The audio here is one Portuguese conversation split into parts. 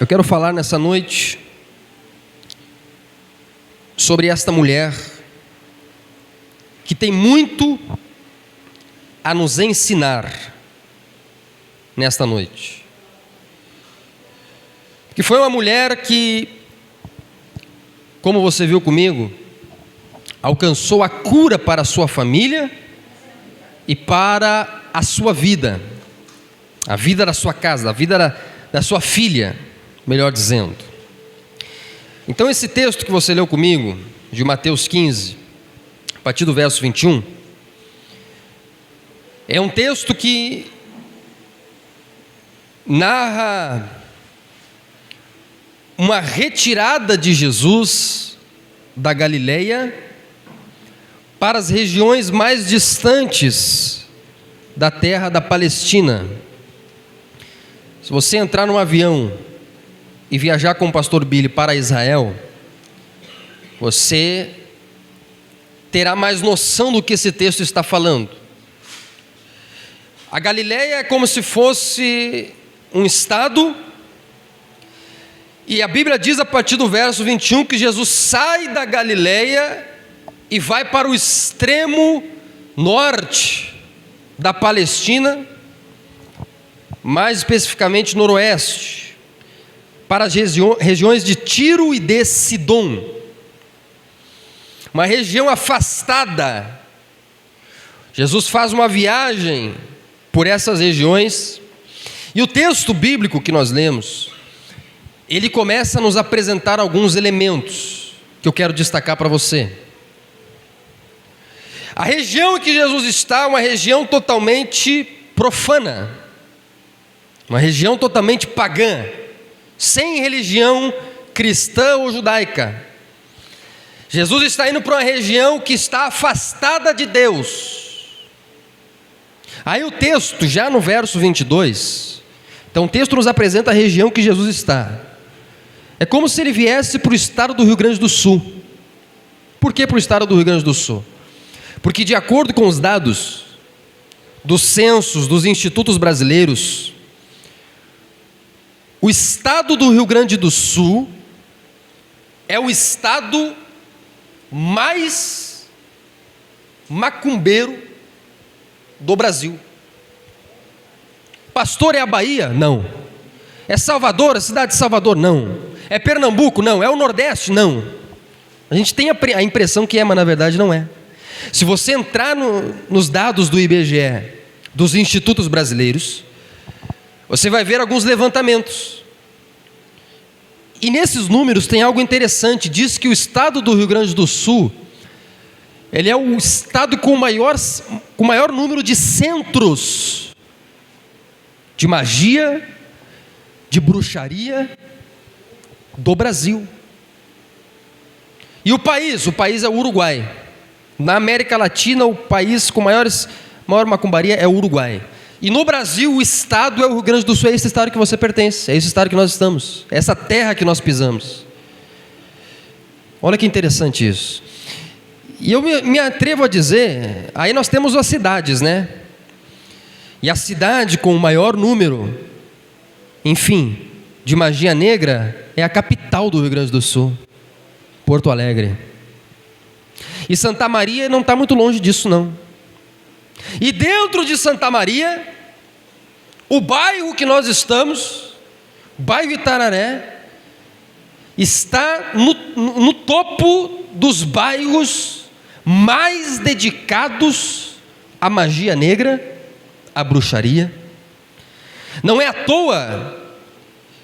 Eu quero falar nessa noite sobre esta mulher que tem muito a nos ensinar nesta noite. Que foi uma mulher que, como você viu comigo, alcançou a cura para a sua família e para a sua vida, a vida da sua casa, a vida da sua filha, melhor dizendo. Então esse texto que você leu comigo, de Mateus 15, a partir do verso 21, é um texto que narra uma retirada de Jesus da Galileia para as regiões mais distantes da terra da Palestina. Se você entrar num avião e viajar com o pastor Billy para Israel, você terá mais noção do que esse texto está falando. A Galileia é como se fosse um estado, e a Bíblia diz a partir do verso 21 que Jesus sai da Galileia e vai para o extremo norte da Palestina, mais especificamente noroeste, para as regiões de Tiro e de Sidom, uma região afastada. Jesus faz uma viagem por essas regiões, e o texto bíblico que nós lemos, ele começa a nos apresentar alguns elementos que eu quero destacar para você. A região em que Jesus está é uma região totalmente profana, uma região totalmente pagã, sem religião cristã ou judaica. Jesus está indo para uma região que está afastada de Deus. Aí o texto, já no verso 22, então o texto nos apresenta a região que Jesus está. É como se ele viesse para o estado do Rio Grande do Sul. Por que para o estado do Rio Grande do Sul? Porque de acordo com os dados dos censos, dos institutos brasileiros, o estado do Rio Grande do Sul é o estado mais macumbeiro do Brasil. Pastor, é a Bahia? Não. É Salvador, a cidade de Salvador? Não. É Pernambuco? Não. É o Nordeste? não. A gente tem a impressão que é, mas na verdade não é. Se você entrar nos dados do IBGE, dos institutos brasileiros, você vai ver alguns levantamentos. E nesses números tem algo interessante. Diz que o estado do Rio Grande do Sul, ele é o estado com o maior número de centros de magia, de bruxaria do Brasil. E o país é o Uruguai. Na América Latina, o país com maior macumbaria é o Uruguai. E no Brasil, o estado é o Rio Grande do Sul, é esse estado que você pertence, é esse estado que nós estamos, é essa terra que nós pisamos. Olha que interessante isso. E eu me atrevo a dizer, aí nós temos as cidades, né? E a cidade com o maior número, enfim, de magia negra, é a capital do Rio Grande do Sul, Porto Alegre. E Santa Maria não está muito longe disso, não. E dentro de Santa Maria, o bairro que nós estamos, o bairro Itararé, está no topo dos bairros mais dedicados à magia negra, à bruxaria. Não é à toa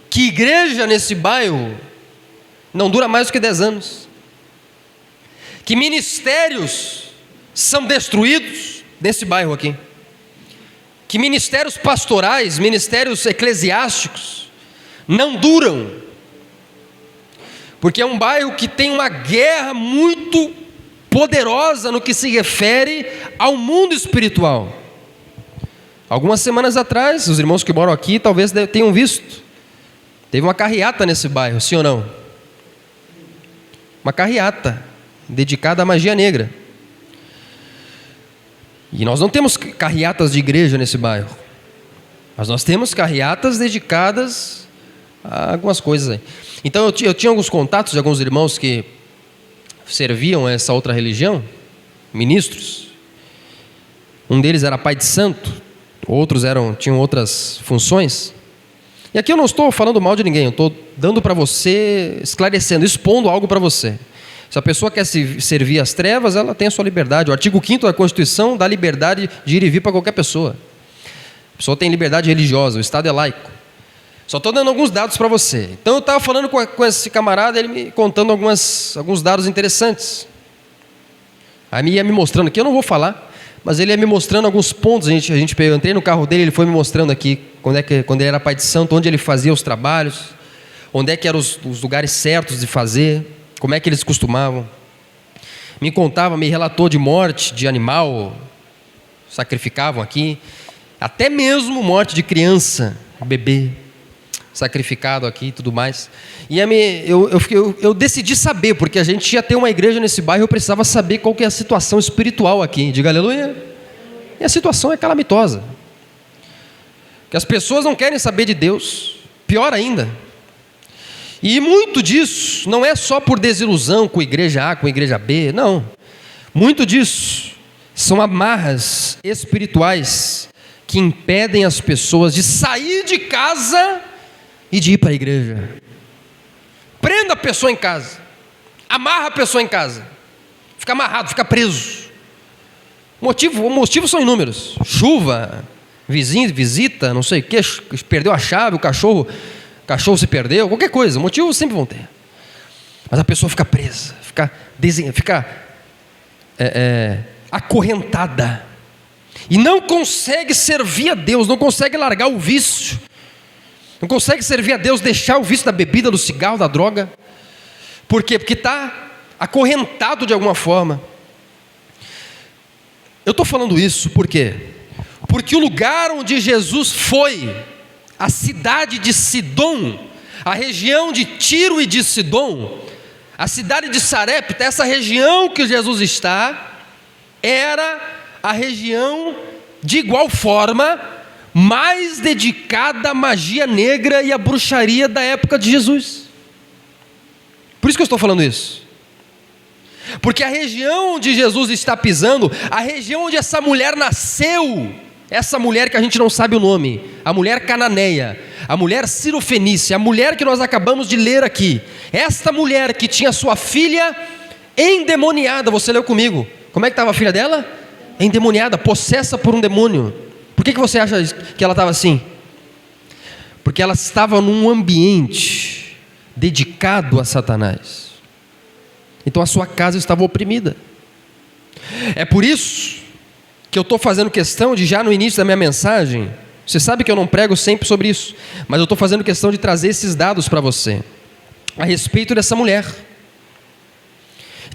que igreja nesse bairro não dura mais do que 10 anos. Que ministérios são destruídos nesse bairro aqui. Que ministérios pastorais, ministérios eclesiásticos não duram. Porque é um bairro que tem uma guerra muito poderosa no que se refere ao mundo espiritual. Algumas semanas atrás, os irmãos que moram aqui talvez tenham visto. Teve uma carreata nesse bairro, sim ou não? Uma carreata dedicada à magia negra. E nós não temos carreatas de igreja nesse bairro, mas nós temos carreatas dedicadas algumas coisas aí. Então eu tinha alguns contatos de alguns irmãos que serviam a essa outra religião, ministros. Um deles era pai de santo, outros tinham outras funções. E aqui eu não estou falando mal de ninguém, eu estou dando para você, esclarecendo, expondo algo para você. Se a pessoa quer servir às trevas, ela tem a sua liberdade. O artigo 5º da Constituição dá liberdade de ir e vir para qualquer pessoa. A pessoa tem liberdade religiosa, o Estado é laico. Só estou dando alguns dados para você. Então eu estava falando com esse camarada, ele me contando alguns dados interessantes. Aí ele ia me mostrando aqui, eu não vou falar, mas ele ia me mostrando alguns pontos. Eu entrei no carro dele, ele foi me mostrando aqui quando ele era pai de santo, onde ele fazia os trabalhos, onde é que eram os lugares certos de fazer, como é que eles costumavam. Me contava, me relatou de morte de animal, sacrificavam aqui, até mesmo morte de criança, bebê, sacrificado aqui e tudo mais. E eu decidi saber, porque a gente ia ter uma igreja nesse bairro, eu precisava saber qual que é a situação espiritual aqui. Diga aleluia. E a situação é calamitosa. Que as pessoas não querem saber de Deus, pior ainda. E muito disso não é só por desilusão com a igreja A, com a igreja B, não. Muito disso são amarras espirituais que impedem as pessoas de sair de casa e de ir para a igreja. Prenda a pessoa em casa, amarra a pessoa em casa, fica amarrado, fica preso. O motivo são inúmeros: chuva, vizinho visita, não sei o que, perdeu a chave, o cachorro se perdeu, qualquer coisa, motivos sempre vão ter. Mas a pessoa fica presa, fica acorrentada, e não consegue servir a Deus, não consegue largar o vício, não consegue servir a Deus, deixar o vício da bebida, do cigarro, da droga. Por quê? Porque está acorrentado de alguma forma. Eu estou falando isso por quê? Porque o lugar onde Jesus foi, a cidade de Sidom, a região de Tiro e de Sidom, a cidade de Sarepta, essa região que Jesus está, era a região de igual forma mais dedicada à magia negra e à bruxaria da época de Jesus. Por isso que eu estou falando isso. Porque a região onde Jesus está pisando, a região onde essa mulher nasceu, essa mulher que a gente não sabe o nome, a mulher cananeia, a mulher cirofenícia, a mulher que nós acabamos de ler aqui, esta mulher que tinha sua filha endemoniada, você leu comigo, como é que estava a filha dela? Endemoniada, possessa por um demônio. Por que você acha que ela estava assim? Porque ela estava num ambiente dedicado a Satanás. Então a sua casa estava oprimida. É por isso que eu estou fazendo questão de, já no início da minha mensagem, você sabe que eu não prego sempre sobre isso, mas eu estou fazendo questão de trazer esses dados para você, a respeito dessa mulher.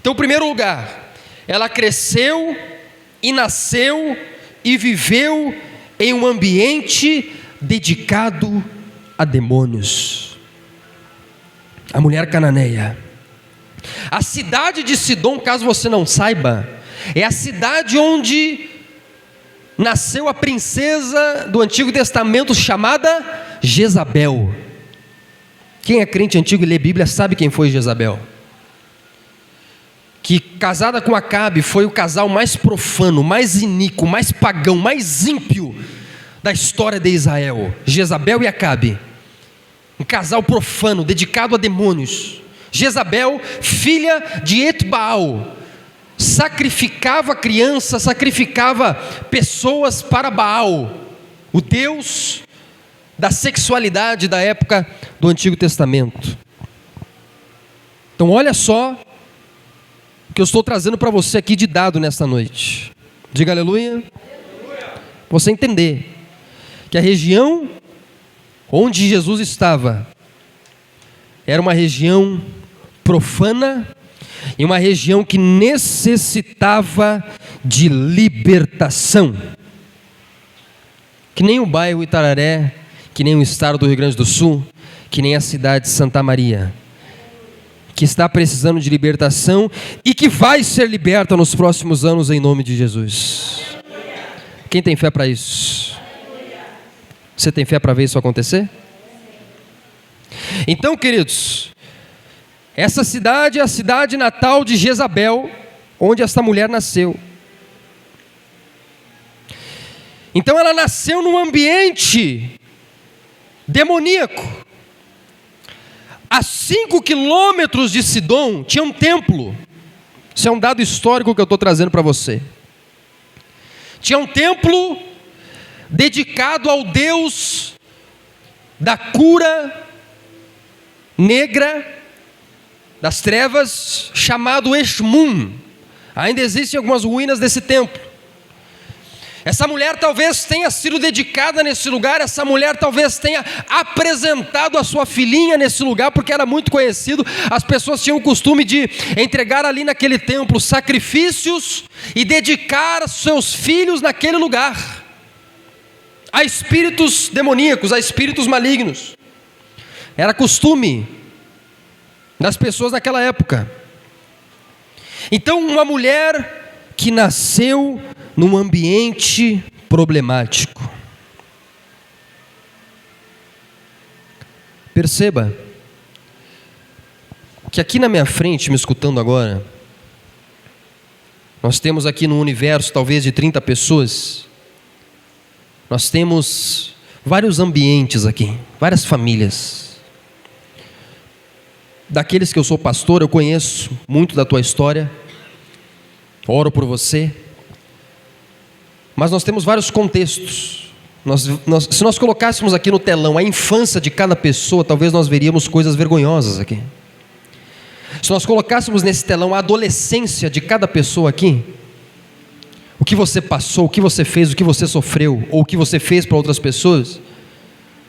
Então, em primeiro lugar, ela cresceu e nasceu e viveu em um ambiente dedicado a demônios. A mulher cananeia. A cidade de Sidom, caso você não saiba, é a cidade onde nasceu a princesa do Antigo Testamento chamada Jezabel. Quem é crente antigo e lê Bíblia sabe quem foi Jezabel. Que casada com Acabe foi o casal mais profano, mais iníquo, mais pagão, mais ímpio da história de Israel. Jezabel e Acabe, um casal profano, dedicado a demônios. Jezabel, filha de Etbaal, sacrificava crianças, sacrificava pessoas para Baal, o deus da sexualidade da época do Antigo Testamento. Então olha só o que eu estou trazendo para você aqui de dado nesta noite. Diga aleluia. Você entender que a região onde Jesus estava era uma região profana e uma região que necessitava de libertação. Que nem o bairro Itararé, que nem o estado do Rio Grande do Sul, que nem a cidade de Santa Maria, que está precisando de libertação e que vai ser liberta nos próximos anos em nome de Jesus. Quem tem fé para isso? Você tem fé para ver isso acontecer? Então, queridos, essa cidade é a cidade natal de Jezabel, onde esta mulher nasceu. Então ela nasceu num ambiente demoníaco. A 5 quilômetros de Sidom tinha um templo. Isso é um dado histórico que eu estou trazendo para você. Tinha um templo dedicado ao Deus da cura negra, das trevas, chamado Exmun. Ainda existem algumas ruínas desse templo. Essa mulher talvez tenha sido dedicada nesse lugar, essa mulher talvez tenha apresentado a sua filhinha nesse lugar, porque era muito conhecido. As pessoas tinham o costume de entregar ali naquele templo sacrifícios e dedicar seus filhos naquele lugar a espíritos demoníacos, a espíritos malignos. Era costume das pessoas naquela época. Então, uma mulher que nasceu num ambiente problemático. Perceba que aqui na minha frente, me escutando agora, nós temos aqui no universo talvez de 30 pessoas, nós temos vários ambientes aqui, várias famílias. Daqueles que eu sou pastor, eu conheço muito da tua história, oro por você. Mas nós temos vários contextos. Se nós colocássemos aqui no telão a infância de cada pessoa, talvez nós veríamos coisas vergonhosas aqui. Se nós colocássemos nesse telão a adolescência de cada pessoa aqui, o que você passou, o que você fez, o que você sofreu, ou o que você fez para outras pessoas,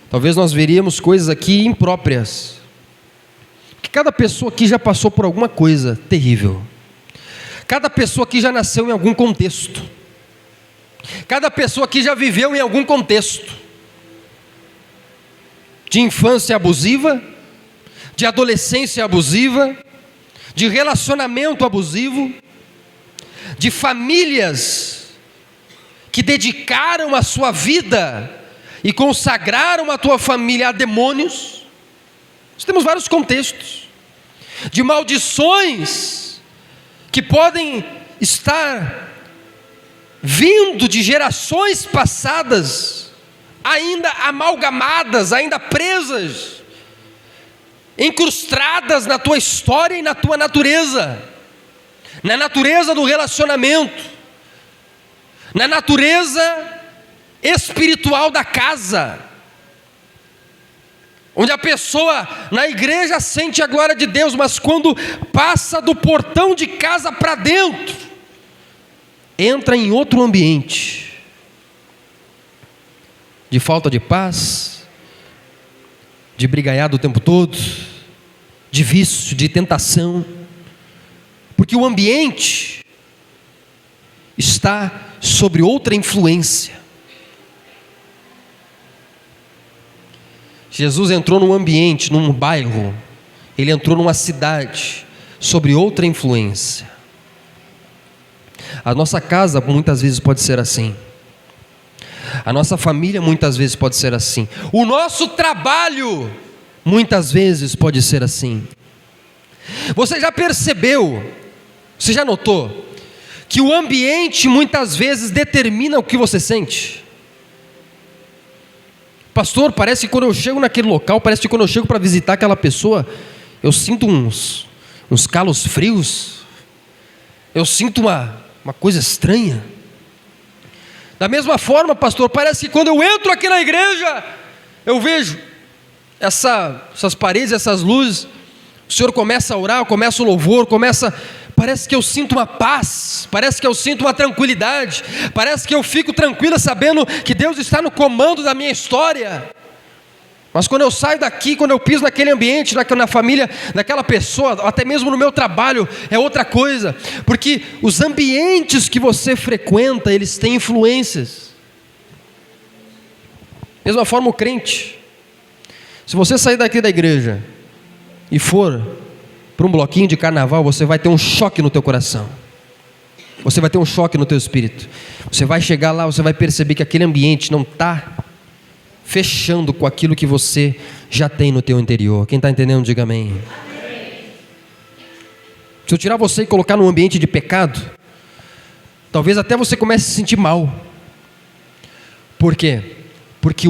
talvez nós veríamos coisas aqui impróprias. Porque cada pessoa aqui já passou por alguma coisa terrível. Cada pessoa aqui já nasceu em algum contexto. Cada pessoa aqui já viveu em algum contexto de infância abusiva, de adolescência abusiva, de relacionamento abusivo, de famílias que dedicaram a sua vida e consagraram a tua família a demônios. Nós temos vários contextos de maldições que podem estar vindo de gerações passadas, ainda amalgamadas, ainda presas, incrustadas na tua história e na tua natureza, na natureza do relacionamento, na natureza espiritual da casa, onde a pessoa na igreja sente a glória de Deus, mas quando passa do portão de casa para dentro, entra em outro ambiente de falta de paz, de brigaiado o tempo todo, de vício, de tentação, porque o ambiente está sobre outra influência. Jesus entrou num ambiente, num bairro, ele entrou numa cidade sobre outra influência. A nossa casa muitas vezes pode ser assim. A nossa família muitas vezes pode ser assim. O nosso trabalho muitas vezes pode ser assim. Você já percebeu, você já notou, que o ambiente muitas vezes determina o que você sente? Pastor, parece que quando eu chego naquele local, parece que quando eu chego para visitar aquela pessoa, eu sinto uns calos frios, eu sinto uma coisa estranha. Da mesma forma, pastor, parece que quando eu entro aqui na igreja, eu vejo essas paredes, essas luzes, o Senhor começa a orar, começa o louvor, parece que eu sinto uma paz, parece que eu sinto uma tranquilidade, parece que eu fico tranquila sabendo que Deus está no comando da minha história. Mas quando eu saio daqui, quando eu piso naquele ambiente, na família daquela pessoa, até mesmo no meu trabalho, é outra coisa. Porque os ambientes que você frequenta, eles têm influências. Mesma forma o crente. Se você sair daqui da igreja e for para um bloquinho de carnaval, você vai ter um choque no teu coração. Você vai ter um choque no teu espírito. Você vai chegar lá, você vai perceber que aquele ambiente não está fechando com aquilo que você já tem no teu interior. Quem está entendendo, diga amém. Se eu tirar você e colocar num ambiente de pecado, talvez até você comece a se sentir mal. Por quê? Porque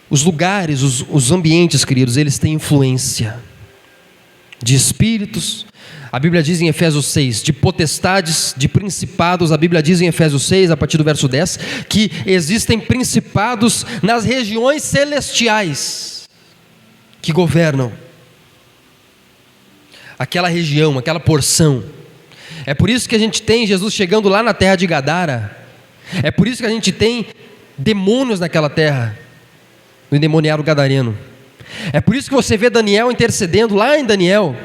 os lugares, os ambientes, queridos, eles têm influência de espíritos. A Bíblia diz em Efésios 6, de potestades, de principados. A Bíblia diz em Efésios 6, a partir do verso 10, que existem principados nas regiões celestiais que governam aquela região, aquela porção. É por isso que a gente tem Jesus chegando lá na terra de Gadara. É por isso que a gente tem demônios naquela terra, no endemoniado gadareno. É por isso que você vê Daniel intercedendo lá em Daniel,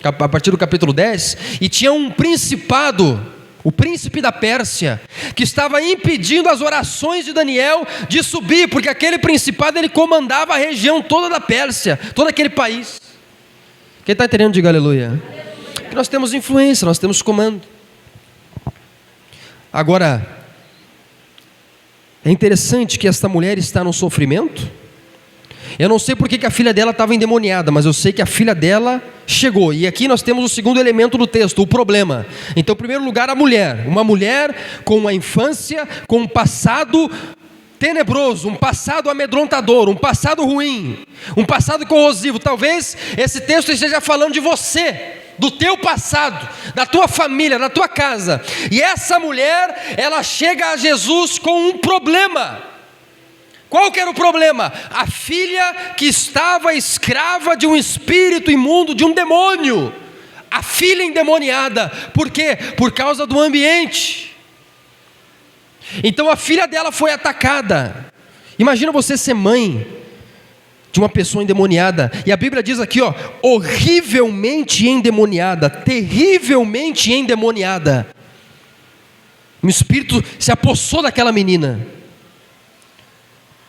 a partir do capítulo 10, e tinha um principado, o príncipe da Pérsia, que estava impedindo as orações de Daniel de subir, porque aquele principado ele comandava a região toda da Pérsia, todo aquele país. Quem está entendendo, diga aleluia. Porque nós temos influência, nós temos comando. Agora, é interessante que esta mulher está no sofrimento. Eu não sei porque que a filha dela estava endemoniada, mas eu sei que a filha dela chegou. E aqui nós temos o segundo elemento do texto, o problema. Então, em primeiro lugar, a mulher. Uma mulher com uma infância, com um passado tenebroso, um passado amedrontador, um passado ruim, um passado corrosivo. Talvez esse texto esteja falando de você, do teu passado, da tua família, da tua casa. E essa mulher, ela chega a Jesus com um problema. Qual que era o problema? A filha que estava escrava de um espírito imundo, de um demônio. A filha endemoniada. Por quê? Por causa do ambiente. Então a filha dela foi atacada. Imagina você ser mãe de uma pessoa endemoniada. E a Bíblia diz aqui, ó, horrivelmente endemoniada, terrivelmente endemoniada. Um espírito se apossou daquela menina.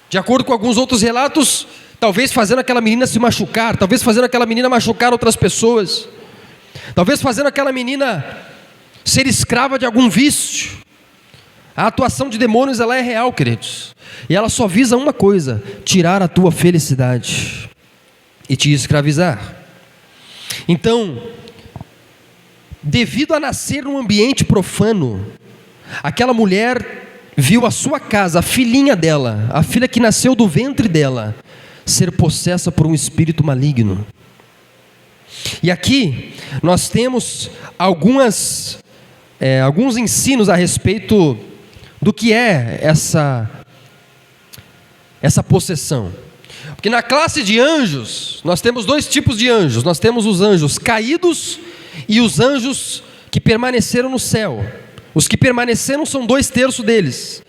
De acordo com alguns outros relatos, talvez fazendo aquela menina se machucar, talvez fazendo aquela menina machucar outras pessoas, talvez fazendo aquela menina ser escrava de algum vício. A atuação de demônios, ela é real, queridos, e ela só visa uma coisa: tirar a tua felicidade e te escravizar. Então, devido a nascer num ambiente profano, aquela mulher viu a sua casa, a filhinha dela, a filha que nasceu do ventre dela, ser possessa por um espírito maligno. E aqui nós temos alguns ensinos a respeito do que é essa possessão. Porque na classe de anjos, nós temos dois tipos de anjos. Nós temos os anjos caídos e os anjos que permaneceram no céu. Os que permaneceram são 2/3 deles.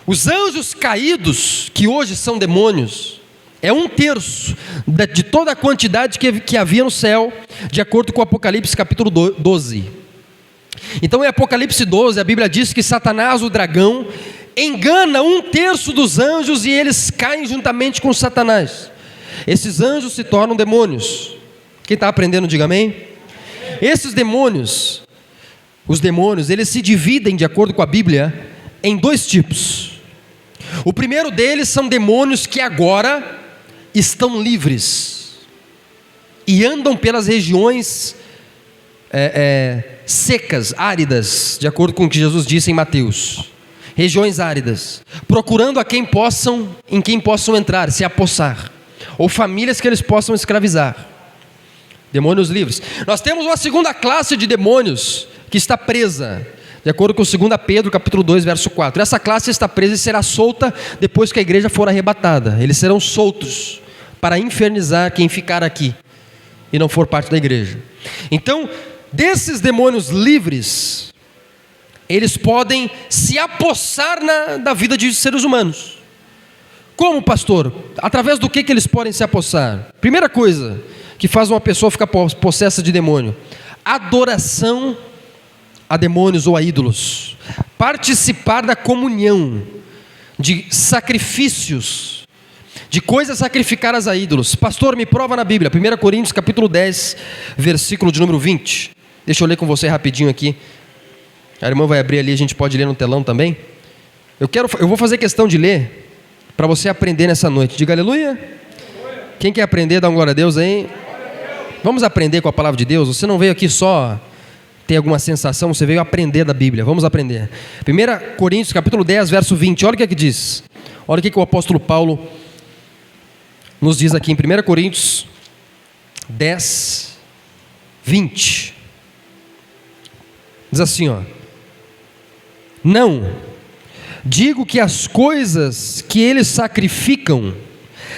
Os anjos caídos, que hoje são demônios, é 1/3 de toda a quantidade que havia no céu, de acordo com o Apocalipse capítulo 12. Então em Apocalipse 12, a Bíblia diz que Satanás, o dragão, engana 1/3 dos anjos e eles caem juntamente com Satanás. Esses anjos se tornam demônios. Quem está aprendendo, diga amém. Esses demônios, os demônios, eles se dividem, de acordo com a Bíblia, em 2 tipos. O primeiro deles são demônios que agora estão livres e andam pelas regiões secas, áridas, de acordo com o que Jesus disse em Mateus. Regiões áridas, procurando em quem possam entrar, se apossar, ou famílias que eles possam escravizar. Demônios livres. Nós temos uma segunda classe de demônios que está presa, de acordo com 2 Pedro capítulo 2, verso 4. Essa classe está presa e será solta depois que a igreja for arrebatada. Eles serão soltos para infernizar quem ficar aqui e não for parte da igreja. Então, desses demônios livres, eles podem se apossar da vida de seres humanos. Como, pastor? Através do que eles podem se apossar? Primeira coisa que faz uma pessoa ficar possessa de demônio: adoração a demônios ou a ídolos. Participar da comunhão, de sacrifícios, de coisas sacrificadas a ídolos. Pastor, me prova na Bíblia. 1 Coríntios capítulo 10, versículo de número 20. Deixa eu ler com você rapidinho aqui. A irmã vai abrir ali, a gente pode ler no telão também. Eu vou fazer questão de ler para você aprender nessa noite. Diga aleluia. Quem quer aprender, dá um glória a Deus aí. Vamos aprender com a palavra de Deus. Você não veio aqui só ter alguma sensação, você veio aprender da Bíblia. Vamos aprender. 1 Coríntios capítulo 10, verso 20. Olha o que é que diz. Olha o que o apóstolo Paulo nos diz aqui em 1 Coríntios 10, 20. Diz assim, ó: não, digo que as coisas que eles sacrificam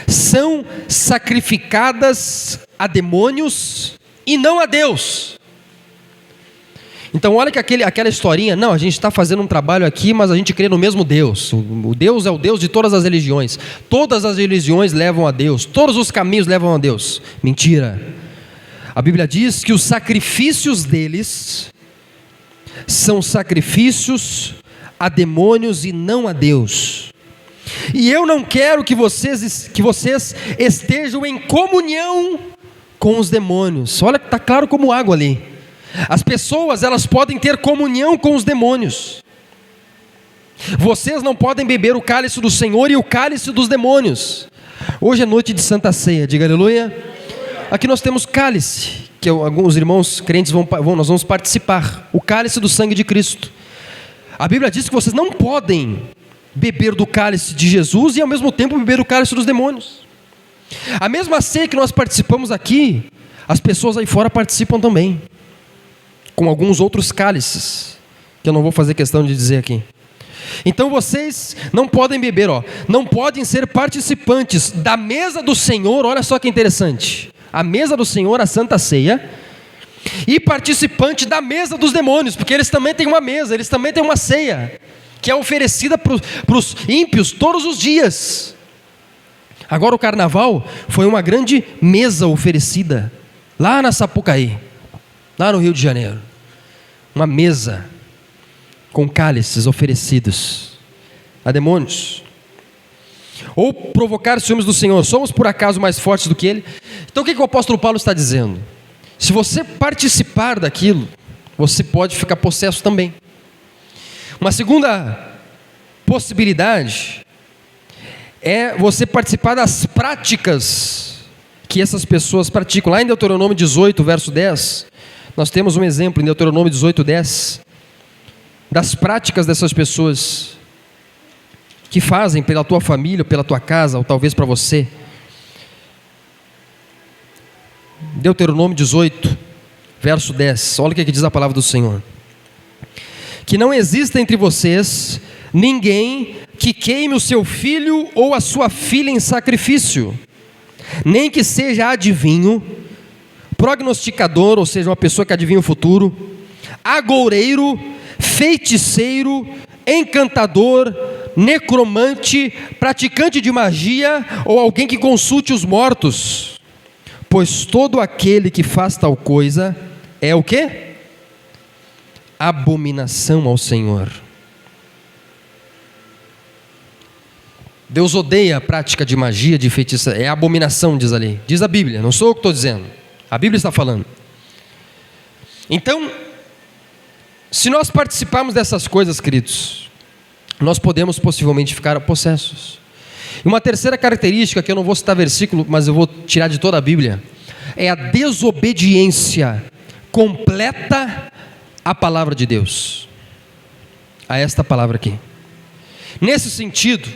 são sacrificadas a demônios e não a Deus. Então olha que aquela historinha, não, a gente está fazendo um trabalho aqui, mas a gente crê no mesmo Deus. O Deus é o Deus de todas as religiões. Todas as religiões levam a Deus. Todos os caminhos levam a Deus. Mentira. A Bíblia diz que os sacrifícios deles são sacrifícios a demônios e não a Deus. E eu não quero que vocês estejam em comunhão com os demônios. Olha que está claro como água ali. As pessoas, elas podem ter comunhão com os demônios. Vocês não podem beber o cálice do Senhor e o cálice dos demônios. Hoje é noite de Santa Ceia, diga aleluia. Aqui nós temos cálice, que alguns irmãos crentes nós vamos participar. O cálice do sangue de Cristo. A Bíblia diz que vocês não podem beber do cálice de Jesus e ao mesmo tempo beber o cálice dos demônios. A mesma ceia que nós participamos aqui, as pessoas aí fora participam também, com alguns outros cálices, que eu não vou fazer questão de dizer aqui. Então vocês não podem beber, não podem ser participantes da mesa do Senhor. Olha só que interessante, a mesa do Senhor, a Santa Ceia, e participante da mesa dos demônios, porque eles também têm uma mesa, eles também têm uma ceia, que é oferecida para os ímpios todos os dias. Agora o carnaval foi uma grande mesa oferecida, lá na Sapucaí, lá no Rio de Janeiro, uma mesa com cálices oferecidos a demônios. Ou provocar ciúmes do Senhor, somos por acaso mais fortes do que Ele? Então o que o apóstolo Paulo está dizendo? Se você participar daquilo, você pode ficar possesso também. Uma segunda possibilidade é você participar das práticas que essas pessoas praticam. Lá em Deuteronômio 18, verso 10, nós temos um exemplo em Deuteronômio 18, 10, das práticas dessas pessoas que fazem pela tua família, pela tua casa, ou talvez para você. Deuteronômio 18, verso 10, olha o que diz a palavra do Senhor: que não exista entre vocês ninguém que queime o seu filho ou a sua filha em sacrifício, nem que seja adivinho, prognosticador, ou seja, uma pessoa que adivinha o futuro, agoureiro, feiticeiro, encantador, necromante, praticante de magia ou alguém que consulte os mortos, pois todo aquele que faz tal coisa é o quê? Abominação ao Senhor. Deus odeia a prática de magia, de feitiçaria, é abominação, diz ali, diz a Bíblia, não sou eu que estou dizendo, a Bíblia está falando. Então, se nós participarmos dessas coisas, queridos, nós podemos possivelmente ficar possessos. E uma terceira característica, que eu não vou citar versículo, mas eu vou tirar de toda a Bíblia, é a desobediência completa à palavra de Deus, a esta palavra aqui. Nesse sentido,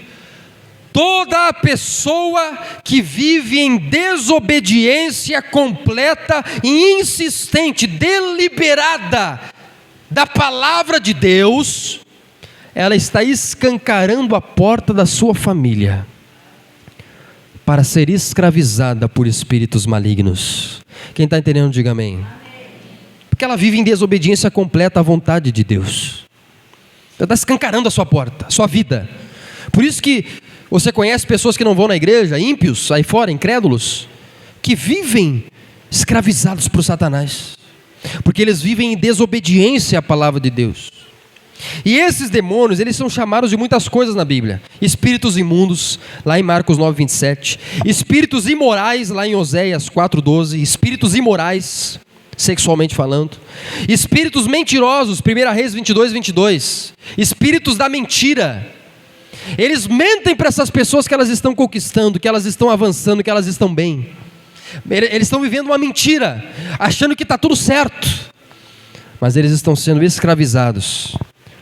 toda a pessoa que vive em desobediência completa e insistente, deliberada da palavra de Deus, ela está escancarando a porta da sua família para ser escravizada por espíritos malignos. Quem está entendendo, diga amém. Porque ela vive em desobediência completa à vontade de Deus. Ela está escancarando a sua porta, a sua vida. Por isso que você conhece pessoas que não vão na igreja, ímpios, aí fora, incrédulos, que vivem escravizados por Satanás, porque eles vivem em desobediência à palavra de Deus. E esses demônios, eles são chamados de muitas coisas na Bíblia: espíritos imundos, lá em Marcos 9, 27, espíritos imorais, lá em Oséias 4, 12, espíritos imorais, sexualmente falando, espíritos mentirosos, 1 Reis 22, 22, espíritos da mentira, Eles mentem para essas pessoas que elas estão conquistando, que elas estão avançando, que elas estão bem. Eles estão vivendo uma mentira, achando que está tudo certo, mas eles estão sendo escravizados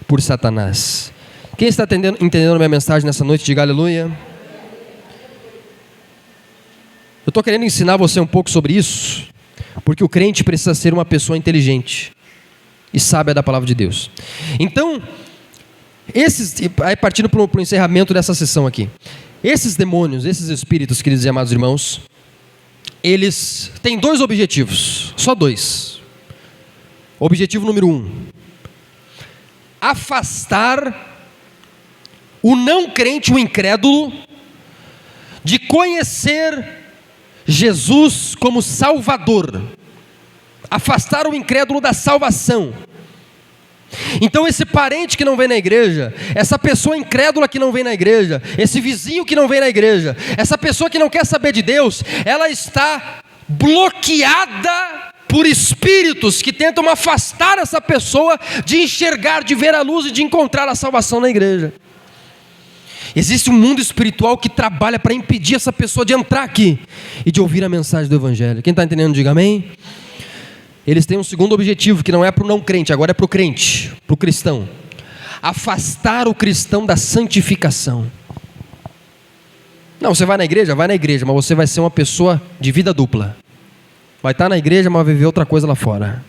por Satanás. Quem está entendendo a minha mensagem nessa noite? Diga aleluia. Eu estou querendo ensinar você um pouco sobre isso, porque o crente precisa ser uma pessoa inteligente e sábia da palavra de Deus. Então, partindo para o encerramento dessa sessão aqui, esses demônios, esses espíritos, queridos e amados irmãos, eles têm dois objetivos, só dois. Objetivo número 1: afastar o não crente, o incrédulo, de conhecer Jesus como Salvador. Afastar o incrédulo da salvação. Então esse parente que não vem na igreja, essa pessoa incrédula que não vem na igreja, esse vizinho que não vem na igreja, essa pessoa que não quer saber de Deus, ela está bloqueada por espíritos que tentam afastar essa pessoa de enxergar, de ver a luz e de encontrar a salvação na igreja. Existe um mundo espiritual que trabalha para impedir essa pessoa de entrar aqui e de ouvir a mensagem do Evangelho. Quem está entendendo, diga amém. Eles têm um segundo objetivo, que não é para o não crente, agora é para o crente, para o cristão: afastar o cristão da santificação. Não, você vai na igreja, mas você vai ser uma pessoa de vida dupla. Vai estar na igreja, mas vai viver outra coisa lá fora.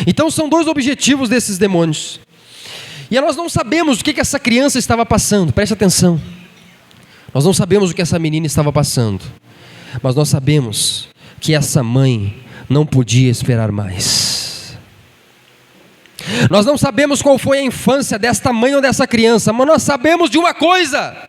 Então são dois objetivos desses demônios. E nós não sabemos o que essa criança estava passando, preste atenção. Nós não sabemos o que essa menina estava passando, mas nós sabemos que essa mãe não podia esperar mais. Nós não sabemos qual foi a infância desta mãe ou dessa criança, mas nós sabemos de uma coisa: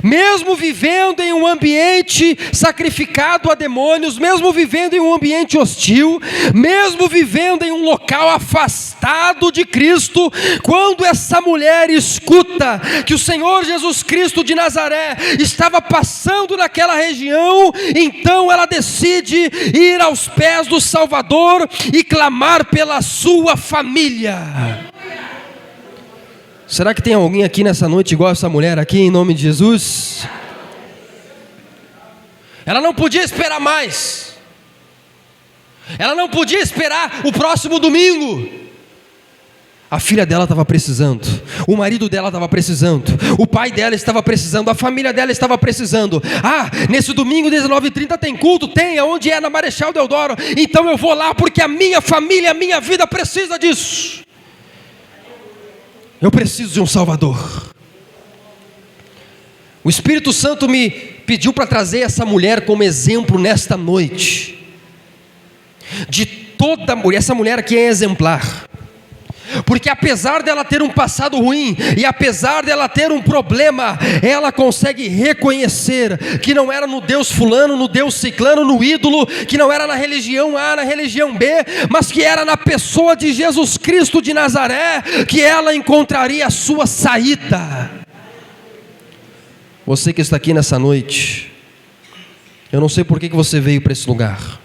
mesmo vivendo em um ambiente sacrificado a demônios, mesmo vivendo em um ambiente hostil, mesmo vivendo em um local afastado de Cristo, quando essa mulher escuta que o Senhor Jesus Cristo de Nazaré estava passando naquela região, então ela decide ir aos pés do Salvador e clamar pela sua família. Será que tem alguém aqui nessa noite igual essa mulher aqui, em nome de Jesus? Ela não podia esperar mais. Ela não podia esperar o próximo domingo. A filha dela estava precisando, o marido dela estava precisando, o pai dela estava precisando, a família dela estava precisando. Nesse domingo 19h30 tem culto? Tem, aonde é? Na Marechal Deodoro. Então eu vou lá porque a minha família, a minha vida precisa disso. Eu preciso de um Salvador. O Espírito Santo me pediu para trazer essa mulher como exemplo nesta noite. De toda mulher, essa mulher aqui é exemplar. Porque apesar dela ter um passado ruim, e apesar dela ter um problema, ela consegue reconhecer que não era no Deus fulano, no Deus ciclano, no ídolo, que não era na religião A, na religião B, mas que era na pessoa de Jesus Cristo de Nazaré, que ela encontraria a sua saída. Você que está aqui nessa noite, eu não sei por que você veio para esse lugar,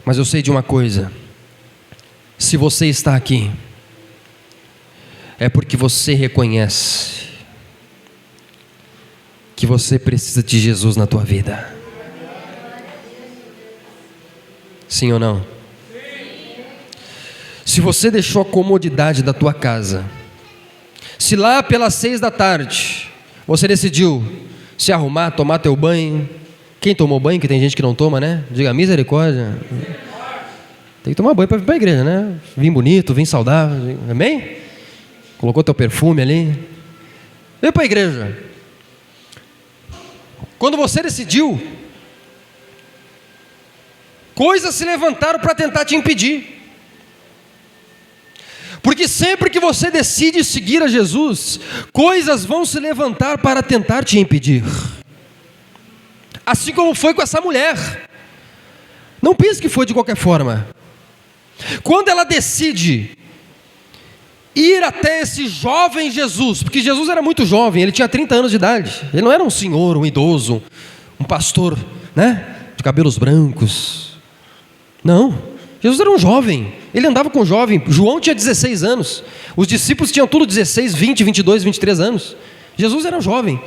mas eu sei de uma coisa: se você está aqui, é porque você reconhece que você precisa de Jesus na tua vida. Sim ou não? Se você deixou a comodidade da tua casa, se lá pelas 6 da tarde você decidiu se arrumar, tomar teu banho. Quem tomou banho, que tem gente que não toma, né? Diga misericórdia. Tem que tomar banho para vir para a igreja, né? Vim bonito, vim saudável, amém? Colocou teu perfume ali, veio para a igreja. Quando você decidiu, coisas se levantaram para tentar te impedir. Porque sempre que você decide seguir a Jesus, coisas vão se levantar para tentar te impedir. Assim como foi com essa mulher. Não pense que foi de qualquer forma. Quando ela decide ir até esse jovem Jesus, porque Jesus era muito jovem, ele tinha 30 anos de idade, ele não era um senhor, um idoso, um pastor, né, de cabelos brancos. Não, Jesus era um jovem, ele andava com um jovem. João tinha 16 anos, os discípulos tinham tudo 16, 20, 22, 23 anos. Jesus era um jovem,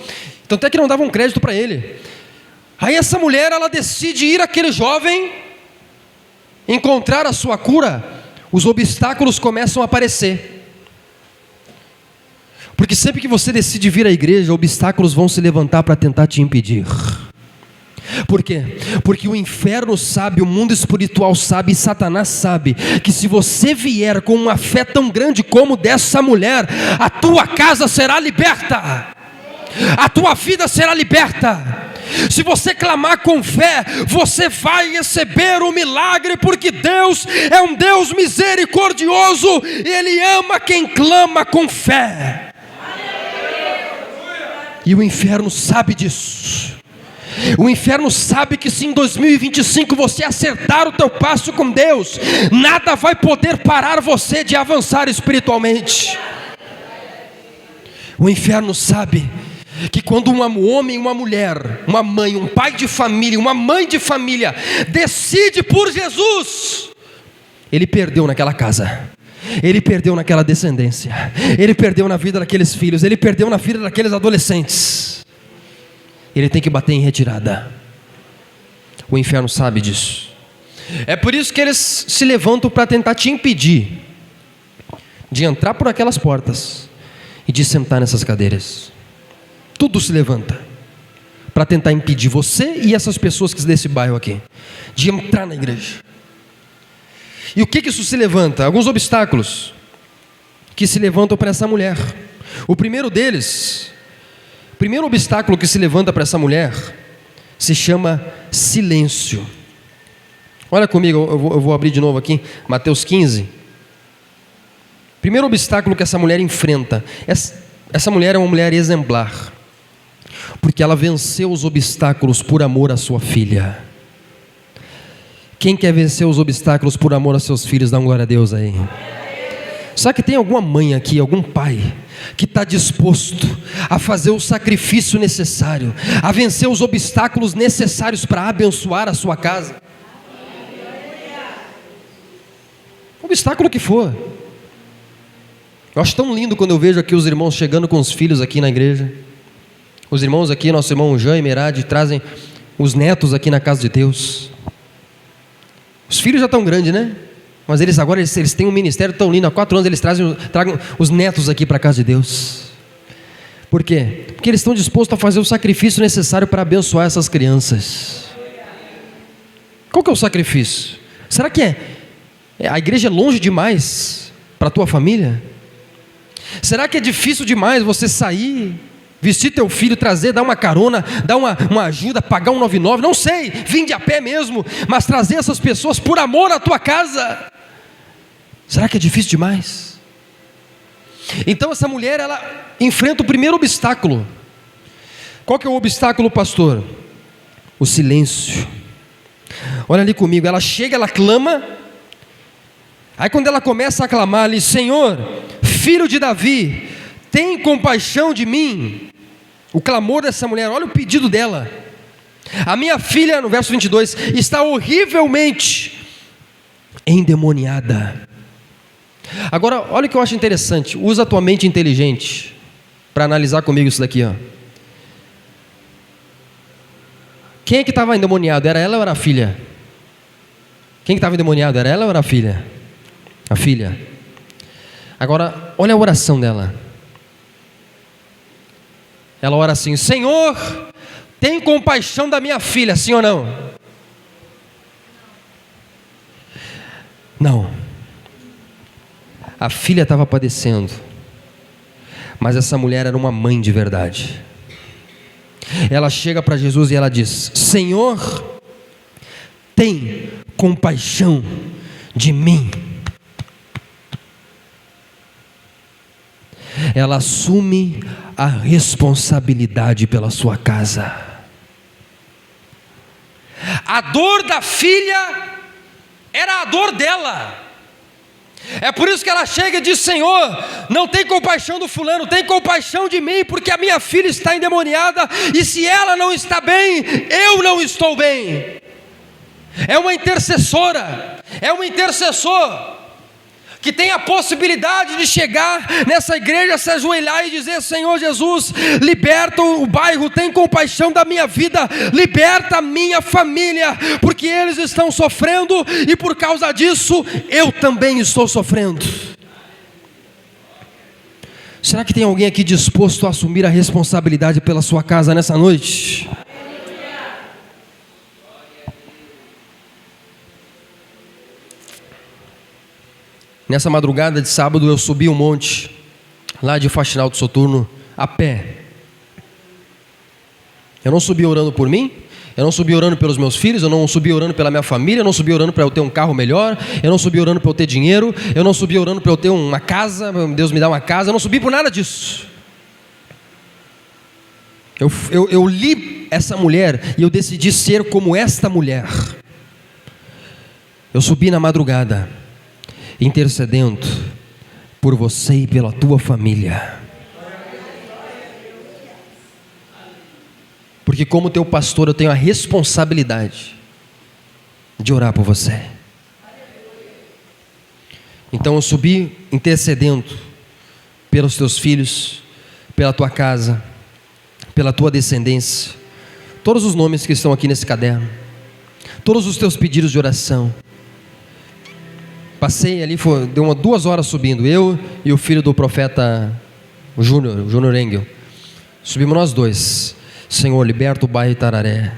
tanto é que não davam crédito para ele. Aí essa mulher, ela decide ir àquele jovem, encontrar a sua cura. Os obstáculos começam a aparecer, porque sempre que você decide vir à igreja, obstáculos vão se levantar para tentar te impedir. Por quê? Porque o inferno sabe, o mundo espiritual sabe, e Satanás sabe, que se você vier com uma fé tão grande como dessa mulher, a tua casa será liberta, a tua vida será liberta. Se você clamar com fé, você vai receber o milagre, porque Deus é um Deus misericordioso, e Ele ama quem clama com fé. E o inferno sabe disso. O inferno sabe que se em 2025 você acertar o teu passo com Deus, nada vai poder parar você de avançar espiritualmente. O inferno sabe que quando um homem, uma mulher, uma mãe, um pai de família, uma mãe de família decide por Jesus, ele perdeu naquela casa, ele perdeu naquela descendência, ele perdeu na vida daqueles filhos, ele perdeu na vida daqueles adolescentes. Ele tem que bater em retirada. O inferno sabe disso. É por isso que eles se levantam para tentar te impedir de entrar por aquelas portas e de sentar nessas cadeiras. Tudo se levanta para tentar impedir você e essas pessoas desse bairro aqui de entrar na igreja. E o que isso se levanta? Alguns obstáculos que se levantam para essa mulher. O primeiro deles, o primeiro obstáculo que se levanta para essa mulher se chama silêncio. Olha comigo, eu vou abrir de novo aqui, Mateus 15. Primeiro obstáculo que essa mulher enfrenta. Essa mulher é uma mulher exemplar, porque ela venceu os obstáculos por amor à sua filha. Quem quer vencer os obstáculos por amor aos seus filhos, dá uma glória a Deus aí. Sabe que tem alguma mãe aqui, algum pai, que está disposto a fazer o sacrifício necessário, a vencer os obstáculos necessários para abençoar a sua casa? O obstáculo que for. Eu acho tão lindo quando eu vejo aqui os irmãos chegando com os filhos aqui na igreja. Os irmãos aqui, nosso irmão Jean e Merade, trazem os netos aqui na casa de Deus. Os filhos já estão grandes, né? Mas eles agora eles têm um ministério tão lindo. Há 4 anos eles tragam os netos aqui para a casa de Deus. Por quê? Porque eles estão dispostos a fazer o sacrifício necessário para abençoar essas crianças. Qual que é o sacrifício? Será que a igreja é longe demais para a tua família? Será que é difícil demais você sair, vestir teu filho, trazer, dar uma carona, dar uma ajuda, pagar um 99, não sei, vim de a pé mesmo, mas trazer essas pessoas por amor à tua casa? Será que é difícil demais? Então essa mulher, ela enfrenta o primeiro obstáculo. Qual que é o obstáculo, pastor? O silêncio. Olha ali comigo, ela chega, ela clama. Aí quando ela começa a clamar ali, Senhor, Filho de Davi, tem compaixão de mim. O clamor dessa mulher, olha o pedido dela. A minha filha, no verso 22, está horrivelmente endemoniada. Agora, olha o que eu acho interessante. Usa a tua mente inteligente para analisar comigo isso daqui, ó. Quem é que estava endemoniado? Era ela ou era a filha? Quem que estava endemoniado? Era ela ou era a filha? A filha. Agora, olha a oração dela. Ela ora assim: Senhor, tem compaixão da minha filha, sim ou não? Não. A filha estava padecendo, mas essa mulher era uma mãe de verdade. Ela chega para Jesus e ela diz: Senhor, tem compaixão de mim. Ela assume a responsabilidade pela sua casa. A dor da filha era a dor dela. É por isso que ela chega e diz: Senhor, não tem compaixão do fulano, tem compaixão de mim, porque a minha filha está endemoniada, e se ela não está bem, eu não estou bem. é uma intercessora, é um intercessor, que tem a possibilidade de chegar nessa igreja, se ajoelhar e dizer: Senhor Jesus, liberta o bairro, tem compaixão da minha vida, liberta a minha família, porque eles estão sofrendo e por causa disso eu também estou sofrendo. Será que tem alguém aqui disposto a assumir a responsabilidade pela sua casa nessa noite? Nessa madrugada de sábado eu subi um monte, lá de Faxinal do Soturno, a pé. Eu não subi orando por mim, eu não subi orando pelos meus filhos, eu não subi orando pela minha família, eu não subi orando para eu ter um carro melhor, eu não subi orando para eu ter dinheiro, eu não subi orando para eu ter uma casa, Deus me dá uma casa, eu não subi por nada disso. Eu li essa mulher e eu decidi ser como esta mulher. Eu subi na madrugada, intercedendo por você e pela tua família, porque como teu pastor eu tenho a responsabilidade de orar por você. Então eu subi intercedendo pelos teus filhos, pela tua casa, pela tua descendência, todos os nomes que estão aqui nesse caderno, todos os teus pedidos de oração. Passei ali, deu 2 horas subindo, eu e o filho do profeta Júnior Engel. Subimos nós dois. Senhor, liberta o bairro Itararé.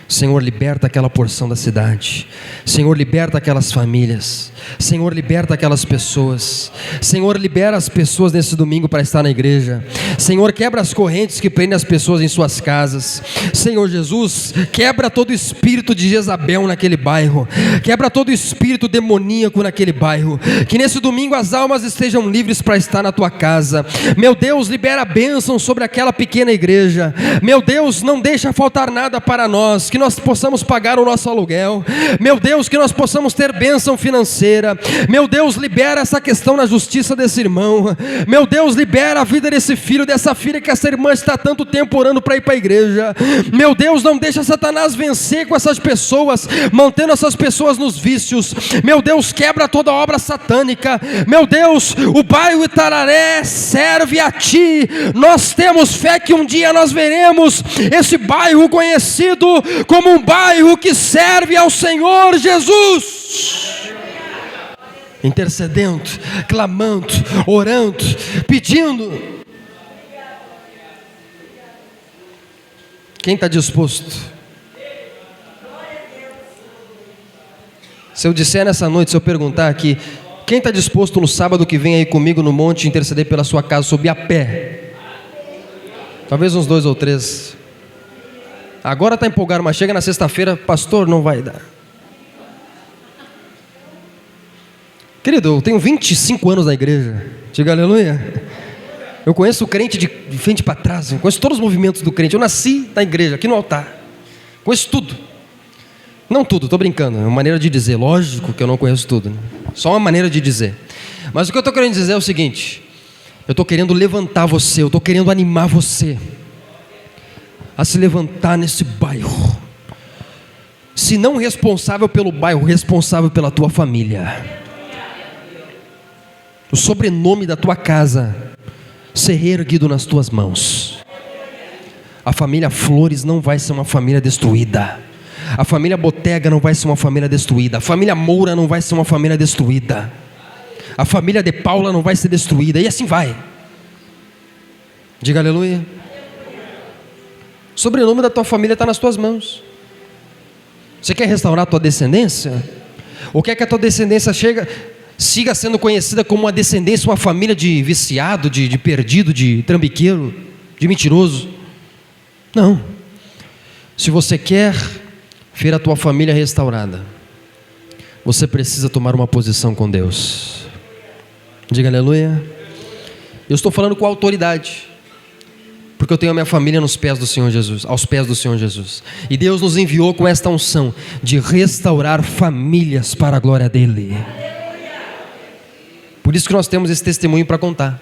Senhor, liberta aquela porção da cidade. Senhor, liberta aquelas famílias. Senhor, liberta aquelas pessoas. Senhor, libera as pessoas nesse domingo para estar na igreja. Senhor, quebra as correntes que prendem as pessoas em suas casas. Senhor Jesus, quebra todo espírito de Jezabel naquele bairro. Quebra todo espírito demoníaco naquele bairro. Que nesse domingo as almas estejam livres para estar na tua casa. Meu Deus, libera a bênção sobre aquela pequena igreja. Meu Deus, não deixa faltar nada para nós. Que nós possamos pagar o nosso aluguel. Meu Deus, que nós possamos ter bênção financeira. Meu Deus, libera essa questão na justiça desse irmão. Meu Deus, libera a vida desse filho, dessa filha que essa irmã está há tanto tempo orando para ir para a igreja. Meu Deus, não deixa Satanás vencer com essas pessoas, mantendo essas pessoas nos vícios. Meu Deus, quebra toda obra satânica. Meu Deus, o bairro Itararé serve a ti. Nós temos fé que um dia nós veremos esse bairro conhecido como um bairro que serve ao Senhor Jesus. Intercedendo, clamando, orando, pedindo. Quem está disposto? Se eu disser nessa noite, se eu perguntar aqui, quem está disposto no sábado que vem aí comigo no monte interceder pela sua casa, subir a pé? Talvez uns 2 ou 3. Agora está empolgado, mas chega na sexta-feira, pastor, não vai dar. Querido, eu tenho 25 anos na igreja. Diga aleluia. Eu conheço o crente de frente para trás. Eu conheço todos os movimentos do crente. Eu nasci na igreja, aqui no altar. Conheço tudo. Não tudo, estou brincando. É uma maneira de dizer. Lógico que eu não conheço tudo, né? Só uma maneira de dizer. Mas o que eu estou querendo dizer é o seguinte. Eu estou querendo levantar você. Eu estou querendo animar você a se levantar nesse bairro. Se não responsável pelo bairro, responsável pela tua família. O sobrenome da tua casa ser erguido nas tuas mãos. A família Flores não vai ser uma família destruída. A família Botega não vai ser uma família destruída. A família Moura não vai ser uma família destruída. A família de Paula não vai ser destruída. E assim vai. Diga aleluia. O sobrenome da tua família está nas tuas mãos. Você quer restaurar a tua descendência? Ou quer que a tua descendência siga sendo conhecida como uma descendência, uma família de viciado, de perdido, de trambiqueiro, de mentiroso? Não. Se você quer ver a tua família restaurada, você precisa tomar uma posição com Deus. Diga aleluia. Eu estou falando com autoridade, porque eu tenho a minha família nos pés do Senhor Jesus, aos pés do Senhor Jesus. E Deus nos enviou com esta unção de restaurar famílias para a glória dEle. Por isso que nós temos esse testemunho para contar.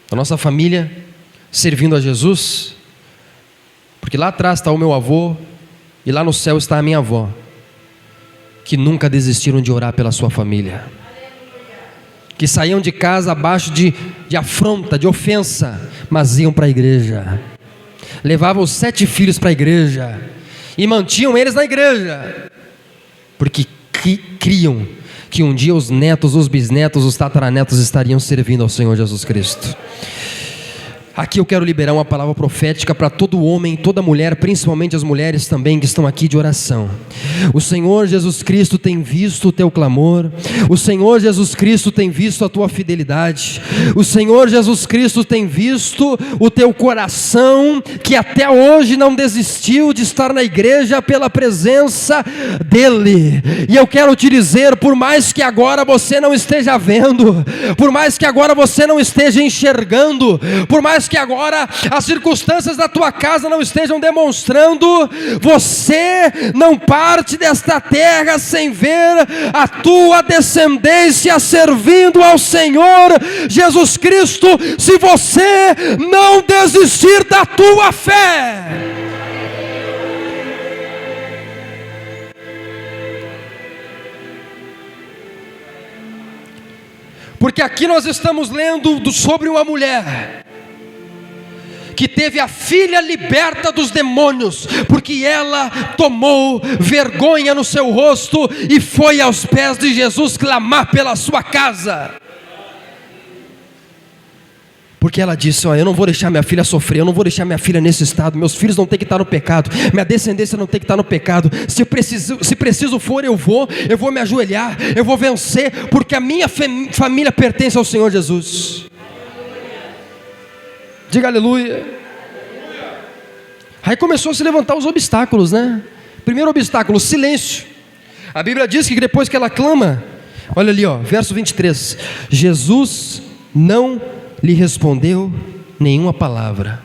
A nossa família servindo a Jesus, porque lá atrás está o meu avô, E lá no céu está a minha avó, que nunca desistiram de orar pela sua família, que saíam de casa abaixo de afronta, de ofensa, mas iam para a igreja, levavam os 7 filhos para a igreja, e mantinham eles na igreja, porque criam que um dia os netos, os bisnetos, os tataranetos estariam servindo ao Senhor Jesus Cristo. Aqui eu quero liberar uma palavra profética para todo homem, toda mulher, principalmente as mulheres também que estão aqui de oração. O Senhor Jesus Cristo tem visto o teu clamor, o Senhor Jesus Cristo tem visto a tua fidelidade, o Senhor Jesus Cristo tem visto o teu coração, que até hoje não desistiu de estar na igreja pela presença dEle. E eu quero te dizer, por mais que agora você não esteja vendo, por mais que agora você não esteja enxergando, por mais que agora as circunstâncias da tua casa não estejam demonstrando, você não parte desta terra sem ver a tua descendência servindo ao Senhor Jesus Cristo, se você não desistir da tua fé. Porque aqui nós estamos lendo sobre uma mulher que teve a filha liberta dos demônios, porque ela tomou vergonha no seu rosto e foi aos pés de Jesus clamar pela sua casa. Porque ela disse: eu não vou deixar minha filha sofrer, eu não vou deixar minha filha nesse estado, meus filhos não têm que estar no pecado, minha descendência não tem que estar no pecado, se preciso for eu vou me ajoelhar, eu vou vencer, porque a minha família pertence ao Senhor Jesus. Diga aleluia. Aí começou a se levantar os obstáculos, né? Primeiro obstáculo, silêncio. A Bíblia diz que depois que ela clama, olha ali, verso 23, Jesus não lhe respondeu nenhuma palavra.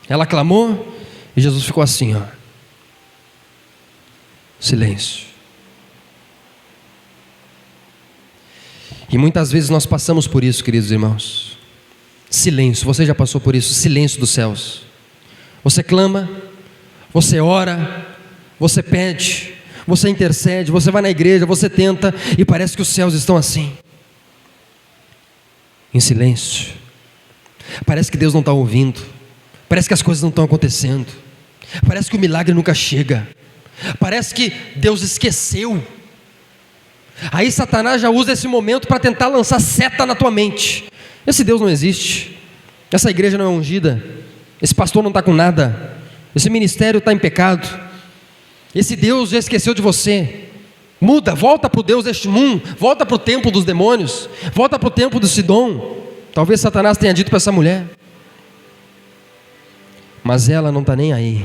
Ela clamou e Jesus ficou assim, silêncio. E muitas vezes nós passamos por isso, queridos irmãos. Silêncio, você já passou por isso? Silêncio dos céus. Você clama, você ora, você pede, você intercede, você vai na igreja, você tenta, e parece que os céus estão assim, em silêncio. Parece que Deus não está ouvindo, parece que as coisas não estão acontecendo, parece que o milagre nunca chega, parece que Deus esqueceu. Aí Satanás já usa esse momento para tentar lançar seta na tua mente. Esse Deus não existe, essa igreja não é ungida, esse pastor não está com nada, esse ministério está em pecado, esse Deus já esqueceu de você. Muda, volta para o Deus deste mundo, volta para o templo dos demônios, volta para o templo do Sidom. Talvez Satanás tenha dito para essa mulher, mas ela não está nem aí.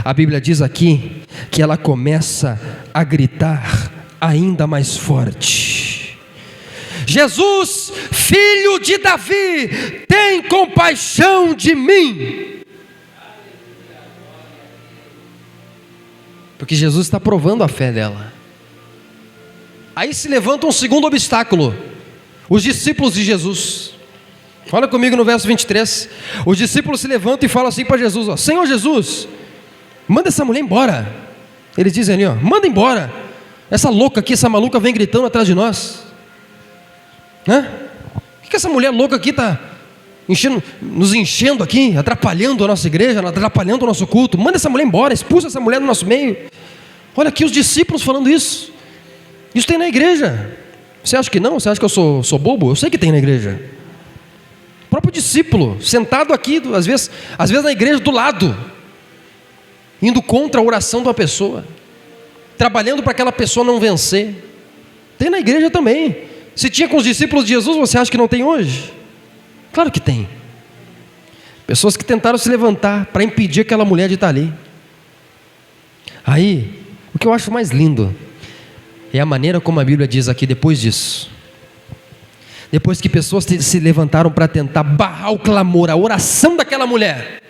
A Bíblia diz aqui que ela começa a gritar ainda mais forte: Jesus, filho de Davi, tem compaixão de mim. Porque Jesus está provando a fé dela. Aí se levanta um segundo obstáculo: os discípulos de Jesus. Olha comigo no verso 23. Os discípulos se levantam e falam assim para Jesus: Senhor Jesus, manda essa mulher embora. Eles dizem ali: manda embora. Essa louca aqui, essa maluca vem gritando atrás de nós. O que essa mulher louca aqui está nos enchendo aqui, atrapalhando a nossa igreja, atrapalhando o nosso culto? Manda essa mulher embora, expulsa essa mulher do nosso meio. Olha aqui os discípulos falando isso. Isso tem na igreja. Você acha que não? Você acha que eu sou bobo? Eu sei que tem na igreja. O próprio discípulo, sentado aqui, às vezes na igreja do lado, indo contra a oração de uma pessoa, trabalhando para aquela pessoa não vencer. Tem na igreja também. Se tinha com os discípulos de Jesus, você acha que não tem hoje? Claro que tem. Pessoas que tentaram se levantar para impedir aquela mulher de estar ali. Aí, o que eu acho mais lindo é a maneira como a Bíblia diz aqui depois disso. Depois que pessoas se levantaram para tentar barrar o clamor, a oração daquela mulher.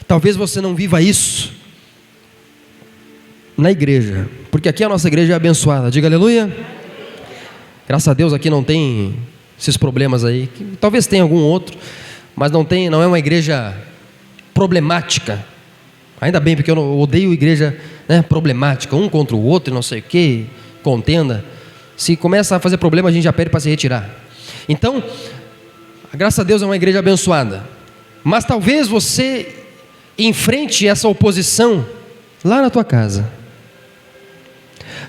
Talvez você não viva isso na igreja, porque aqui a nossa igreja é abençoada. Diga aleluia. Graças a Deus aqui não tem esses problemas aí. Talvez tenha algum outro, mas não é uma igreja problemática. Ainda bem, porque eu odeio igreja, né, problemática, um contra o outro, não sei o que, contenda. Se começa a fazer problema, a gente já pede para se retirar. Então, graças a Deus é uma igreja abençoada. Mas talvez você enfrente essa oposição lá na tua casa.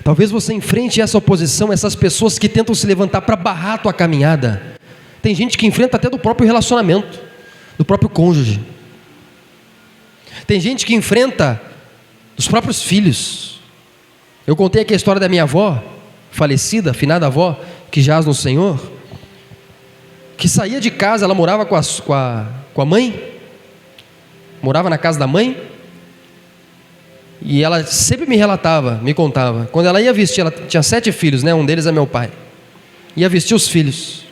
Talvez você enfrente essa oposição, essas pessoas que tentam se levantar para barrar a tua caminhada. Tem gente que enfrenta até do próprio relacionamento, do próprio cônjuge. Tem gente que enfrenta dos próprios filhos. Eu contei aqui a história da minha avó, falecida, finada avó, que jaz no Senhor, que saía de casa, ela morava com a mãe, morava na casa da mãe, e ela sempre me relatava, me contava, quando ela ia vestir, ela tinha 7 filhos, né? Um deles é meu pai, ia vestir os filhos,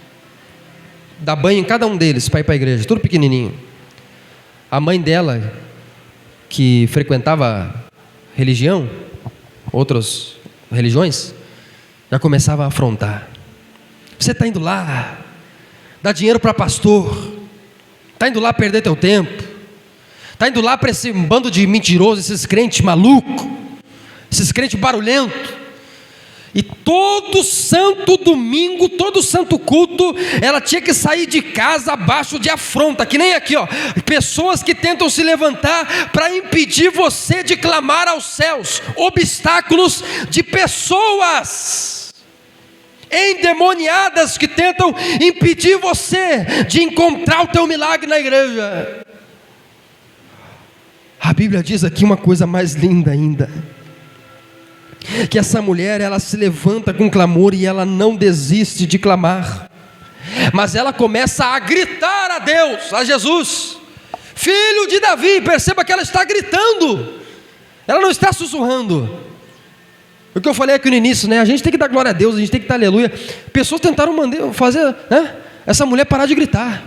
dar banho em cada um deles para ir para a igreja, tudo pequenininho. A mãe dela, que frequentava religião, outras religiões, já começava a afrontar. Você está indo lá dar dinheiro para pastor, está indo lá perder teu tempo, está indo lá para esse bando de mentirosos, esses crentes malucos, esses crentes barulhentos. E todo santo domingo, todo santo culto, ela tinha que sair de casa abaixo de afronta, que nem aqui, ó, pessoas que tentam se levantar para impedir você de clamar aos céus, obstáculos de pessoas endemoniadas que tentam impedir você de encontrar o teu milagre na igreja. A Bíblia diz aqui uma coisa mais linda ainda, que essa mulher, ela se levanta com clamor e ela não desiste de clamar, mas ela começa a gritar a Deus, a Jesus, filho de Davi. Perceba que ela está gritando, ela não está sussurrando. O que eu falei aqui no início, né? A gente tem que dar glória a Deus, a gente tem que dar aleluia. Pessoas tentaram fazer, né, essa mulher parar de gritar.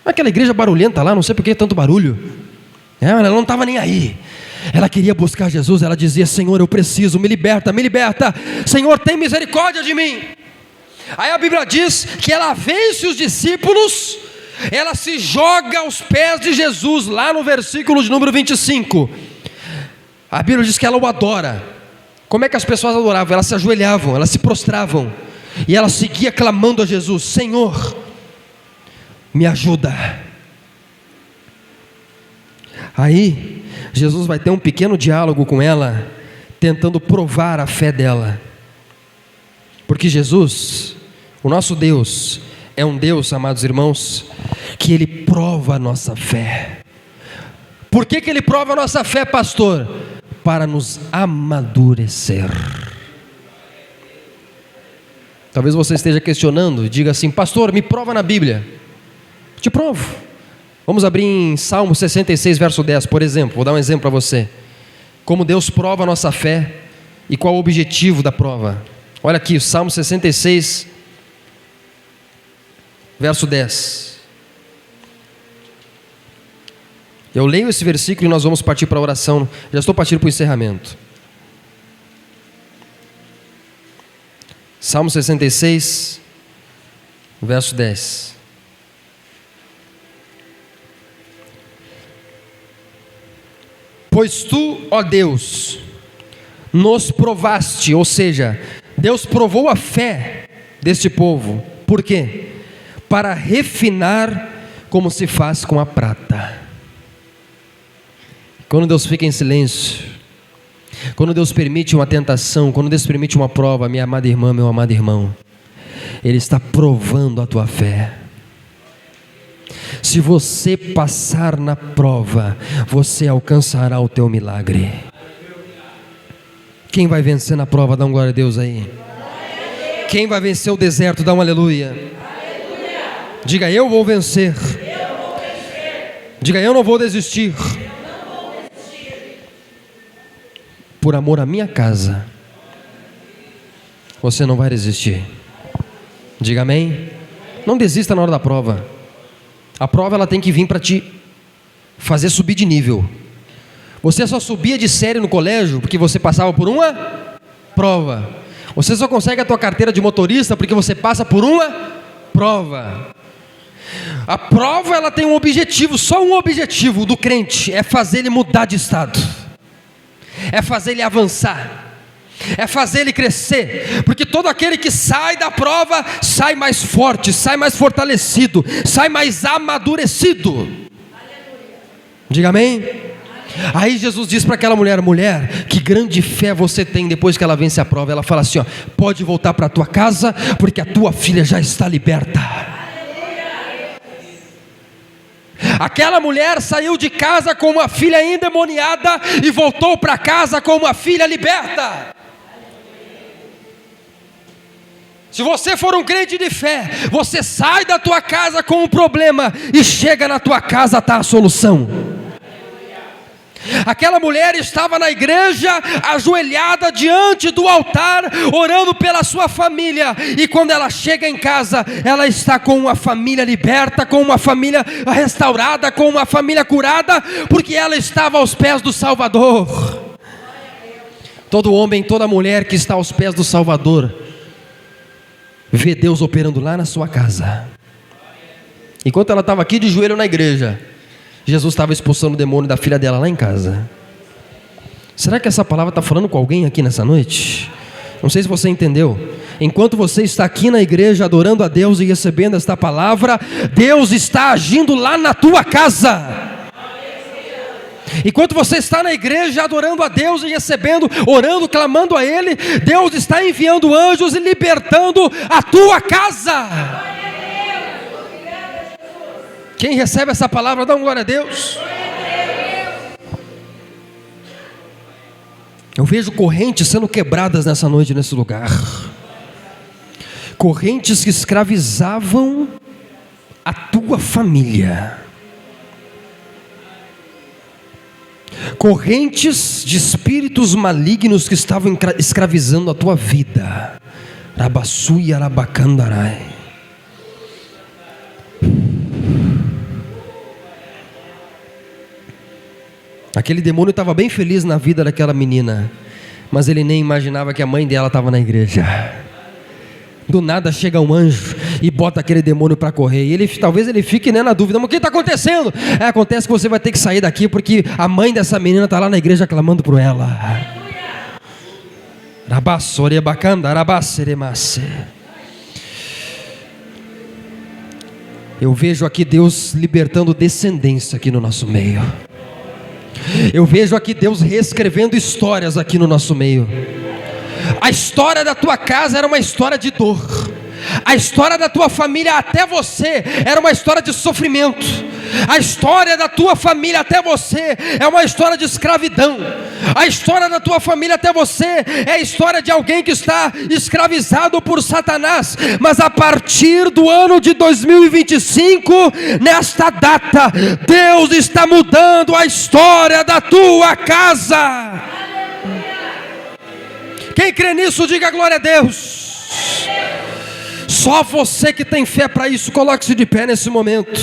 Aquela igreja barulhenta lá, não sei por que tanto barulho. Ela não estava nem aí. Ela queria buscar Jesus, ela dizia: Senhor, eu preciso, me liberta, Senhor, tem misericórdia de mim. Aí a Bíblia diz que ela vence os discípulos, ela se joga aos pés de Jesus, lá no versículo de número 25. A Bíblia diz que ela o adora. Como é que as pessoas adoravam? Elas se ajoelhavam, elas se prostravam, e ela seguia clamando a Jesus: Senhor, me ajuda. Aí Jesus vai ter um pequeno diálogo com ela, tentando provar a fé dela. Porque Jesus, o nosso Deus, é um Deus, amados irmãos, que Ele prova a nossa fé. Por que Ele prova a nossa fé, pastor? Para nos amadurecer. Talvez você esteja questionando e diga assim: pastor, me prova na Bíblia. Te provo. Vamos abrir em Salmo 66, verso 10, por exemplo. Vou dar um exemplo para você. Como Deus prova a nossa fé e qual o objetivo da prova. Olha aqui, o Salmo 66, verso 10. Eu leio esse versículo e nós vamos partir para a oração. Já estou partindo para o encerramento. Salmo 66, verso 10. Pois tu, ó Deus, nos provaste, ou seja, Deus provou a fé deste povo. Por quê? Para refinar como se faz com a prata. Quando Deus fica em silêncio, quando Deus permite uma tentação, quando Deus permite uma prova, minha amada irmã, meu amado irmão, Ele está provando a tua fé. Se você passar na prova, você alcançará o teu milagre. Quem vai vencer na prova, dá um glória a Deus aí. Quem vai vencer o deserto, dá um aleluia. Diga: eu vou vencer. Diga: eu não vou desistir. Por amor à minha casa, você não vai desistir. Diga amém. Não desista na hora da prova. A prova, ela tem que vir para te fazer subir de nível. Você só subia de série no colégio porque você passava por uma prova. Você só consegue a tua carteira de motorista porque você passa por uma prova. A prova, ela tem um objetivo, só um objetivo do crente, é fazer ele mudar de estado, é fazer ele avançar, é fazer ele crescer, porque todo aquele que sai da prova, sai mais forte, sai mais fortalecido, sai mais amadurecido. Diga amém? Aí Jesus diz para aquela mulher: mulher, que grande fé você tem depois que ela vence a prova. Ela fala assim: ó, pode voltar para a tua casa, porque a tua filha já está liberta. Aquela mulher saiu de casa com uma filha endemoniada e voltou para casa com uma filha liberta. Se você for um crente de fé, você sai da tua casa com um problema e chega na tua casa, está a solução. Aquela mulher estava na igreja, ajoelhada diante do altar, orando pela sua família, e quando ela chega em casa, ela está com uma família liberta, com uma família restaurada, com uma família curada, porque ela estava aos pés do Salvador. Todo homem, toda mulher que está aos pés do Salvador, vê Deus operando lá na sua casa. Enquanto ela estava aqui de joelho na igreja, Jesus estava expulsando o demônio da filha dela lá em casa. Será que essa palavra está falando com alguém aqui nessa noite? Não sei se você entendeu. Enquanto você está aqui na igreja adorando a Deus e recebendo esta palavra, Deus está agindo lá na tua casa. Enquanto você está na igreja adorando a Deus e recebendo, orando, clamando a Ele, Deus está enviando anjos e libertando a tua casa. Quem recebe essa palavra, dá uma glória a Deus. Eu vejo correntes sendo quebradas nessa noite, nesse lugar. Correntes que escravizavam a tua família. Correntes de espíritos malignos que estavam escravizando a tua vida. Rabasui arabacandarai. Aquele demônio estava bem feliz na vida daquela menina, mas ele nem imaginava que a mãe dela estava na igreja. Do nada chega um anjo e bota aquele demônio para correr. E talvez ele fique na dúvida: mas o que está acontecendo? Acontece que você vai ter que sair daqui, porque a mãe dessa menina está lá na igreja clamando por ela. Eu vejo aqui Deus libertando descendência aqui no nosso meio. Eu vejo aqui Deus reescrevendo histórias aqui no nosso meio. A história da tua casa era uma história de dor. A história da tua família até você era uma história de sofrimento. A história da tua família até você é uma história de escravidão. A história da tua família até você é a história de alguém que está escravizado por Satanás. Mas a partir do ano de 2025, nesta data, Deus está mudando a história da tua casa. Quem crê nisso, diga glória a Deus. Só você que tem fé para isso, coloque-se de pé nesse momento.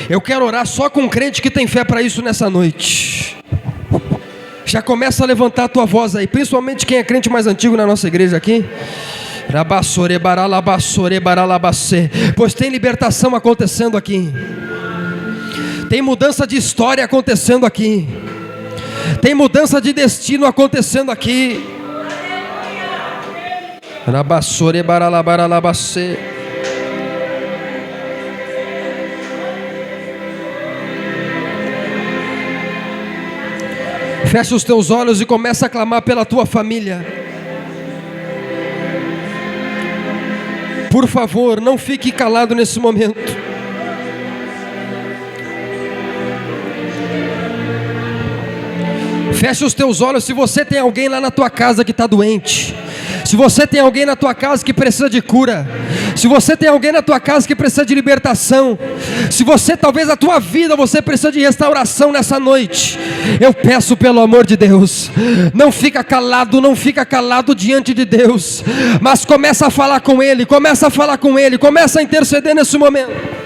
Eu quero orar só com um crente que tem fé para isso nessa noite. Já começa a levantar a tua voz aí, principalmente quem é crente mais antigo na nossa igreja aqui. Pois tem libertação acontecendo aqui. Tem mudança de história acontecendo aqui. Tem mudança de destino acontecendo aqui. Fecha os teus olhos e começa a clamar pela tua família. Por favor, não fique calado nesse momento. Fecha os teus olhos. Se você tem alguém lá na tua casa que está doente, se você tem alguém na tua casa que precisa de cura, se você tem alguém na tua casa que precisa de libertação, se você, talvez a tua vida, você precisa de restauração nessa noite, eu peço pelo amor de Deus, não fica calado diante de Deus, mas começa a falar com Ele, começa a interceder nesse momento.